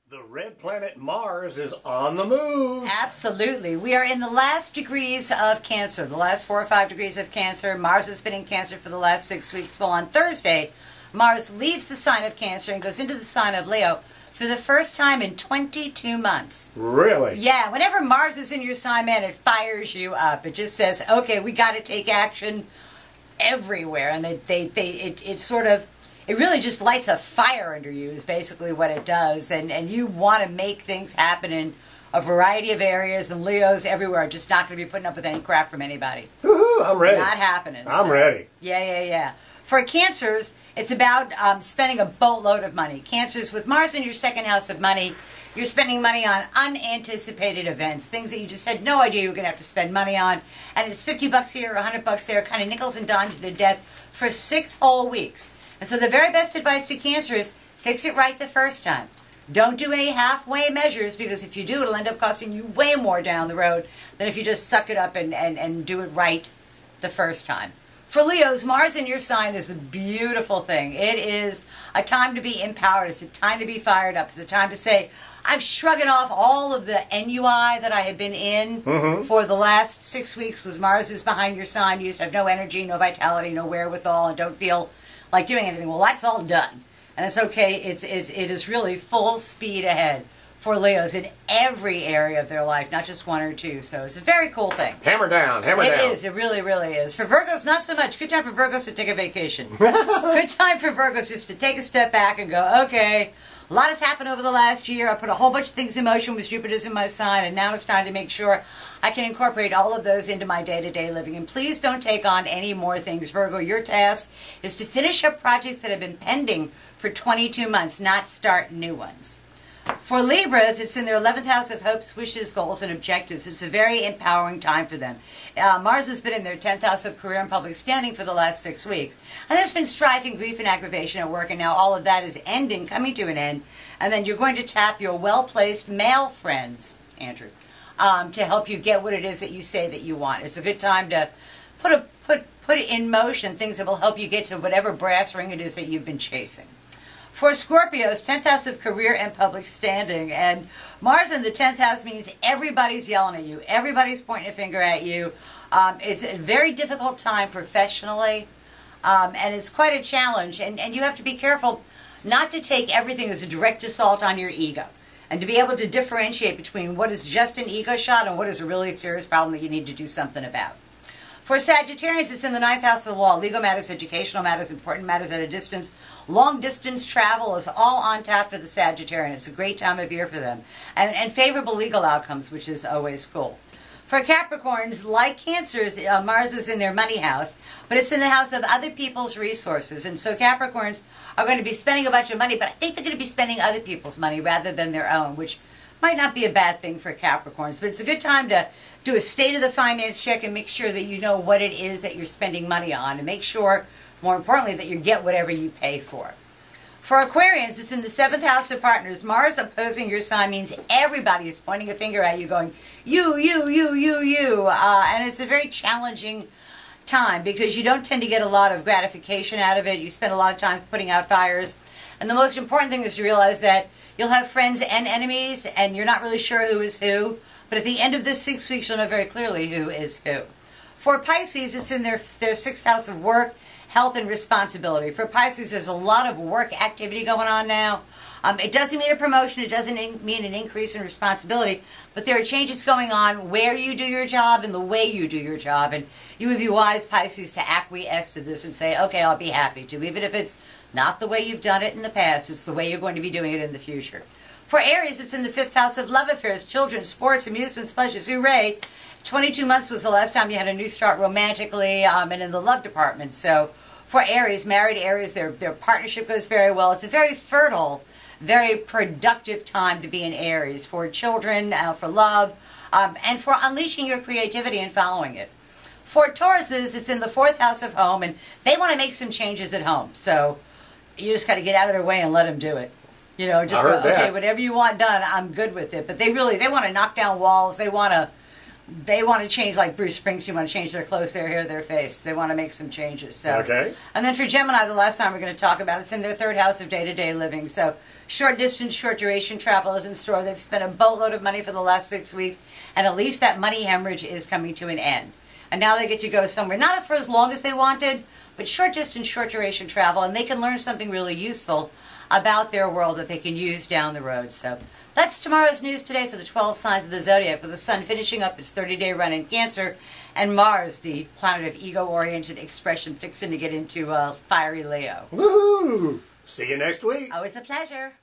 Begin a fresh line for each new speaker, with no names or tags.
The red planet Mars is on the move.
Absolutely. We are in the last degrees of Cancer, the last 4 or 5 degrees of Cancer. Mars has been in Cancer for the last 6 weeks. Well, on Thursday, Mars leaves the sign of Cancer and goes into the sign of Leo for the first time in 22 months.
Really?
Yeah. Whenever Mars is in your sign, man, it fires you up. It just says, okay, we got to take action everywhere. And it really just lights a fire under you is basically what it does. And you want to make things happen in a variety of areas. And Leos everywhere are just not going to be putting up with any crap from anybody.
Woohoo, I'm ready.
Not happening.
I'm ready.
Yeah. For Cancers, it's about spending a boatload of money. Cancers, with Mars in your second house of money, you're spending money on unanticipated events, things that you just had no idea you were going to have to spend money on. And it's $50 here, $100 there, kind of nickels and dimes to death for 6 whole weeks. And so the very best advice to Cancer is fix it right the first time. Don't do any halfway measures, because if you do, it'll end up costing you way more down the road than if you just suck it up and do it right the first time. For Leos, Mars in your sign is a beautiful thing. It is a time to be empowered. It's a time to be fired up. It's a time to say, I'm shrugging off all of the ennui that I have been in for the last 6 weeks, because Mars is behind your sign. You just have no energy, no vitality, no wherewithal, and don't feel like doing anything. Well, that's all done. And it's okay. It is really full speed ahead for Leos in every area of their life, not just 1 or 2. So it's a very cool thing.
Hammer down, hammer down.
It is. It really, really is. For Virgos, not so much. Good time for Virgos to take a vacation. Good time for Virgos just to take a step back and go, okay, a lot has happened over the last year. I put a whole bunch of things in motion with Jupiter's in my sign, and now it's time to make sure I can incorporate all of those into my day-to-day living. And please don't take on any more things. Virgo, your task is to finish up projects that have been pending for 22 months, not start new ones. For Libras, it's in their 11th house of hopes, wishes, goals, and objectives. It's a very empowering time for them. Mars has been in their 10th house of career and public standing for the last 6 weeks. And there's been strife and grief and aggravation at work, and now all of that is ending, coming to an end. And then you're going to tap your well-placed male friends, Andrew, to help you get what it is that you say that you want. It's a good time to put in motion things that will help you get to whatever brass ring it is that you've been chasing. For Scorpios, 10th house of career and public standing. And Mars in the 10th house means everybody's yelling at you. Everybody's pointing a finger at you. It's a very difficult time professionally. And it's quite a challenge. And you have to be careful not to take everything as a direct assault on your ego. And to be able to differentiate between what is just an ego shot and what is a really serious problem that you need to do something about. For Sagittarians, it's in the 9th house of the law. Legal matters, educational matters, important matters at a distance. Long-distance travel is all on tap for the Sagittarian. It's a great time of year for them. And favorable legal outcomes, which is always cool. For Capricorns, like Cancers, Mars is in their money house, but it's in the house of other people's resources. And so Capricorns are going to be spending a bunch of money, but I think they're going to be spending other people's money rather than their own, which might not be a bad thing for Capricorns. But it's a good time to do a state of the finance check and make sure that you know what it is that you're spending money on, and make sure, more importantly, that you get whatever you pay for. For Aquarians, it's in the 7th house of partners. Mars opposing your sign means everybody is pointing a finger at you going, you. And it's a very challenging time because you don't tend to get a lot of gratification out of it. You spend a lot of time putting out fires. And the most important thing is to realize that you'll have friends and enemies, and you're not really sure who is who. But at the end of this 6 weeks, you'll know very clearly who is who. For Pisces, it's in their 6th house of work, health, and responsibility. For Pisces, there's a lot of work activity going on now. It doesn't mean a promotion. It doesn't mean an increase in responsibility. But there are changes going on where you do your job and the way you do your job. And you would be wise, Pisces, to acquiesce to this and say, okay, I'll be happy to. Even if it's not the way you've done it in the past, it's the way you're going to be doing it in the future. For Aries, it's in the 5th house of love affairs, children, sports, amusements, pleasures. Hooray! 22 months was the last time you had a new start romantically and in the love department. So for Aries, married Aries, their partnership goes very well. It's a very fertile, very productive time to be in Aries for children, for love, and for unleashing your creativity and following it. For Tauruses, it's in the 4th house of home, and they want to make some changes at home. So you just got to get out of their way and let them do it. You know, just go, okay, whatever you want done, I'm good with it. But they want to knock down walls. They want to change, like Bruce Springsteen, want to change their clothes, their hair, their face. They want to make some changes. So.
Okay.
And then for Gemini, the last time we're going to talk about, it's in their 3rd house of day-to-day living. So Short distance, short duration travel is in store. They've spent a boatload of money for the last 6 weeks, and at least that money hemorrhage is coming to an end. And now they get to go somewhere, not for as long as they wanted, but short distance, short duration travel, and they can learn something really useful about their world that they can use down the road. So that's tomorrow's news today for the 12 signs of the zodiac, with the sun finishing up its 30-day run in Cancer, and Mars, the planet of ego-oriented expression, fixing to get into fiery Leo.
Woohoo! See you next week.
Always a pleasure.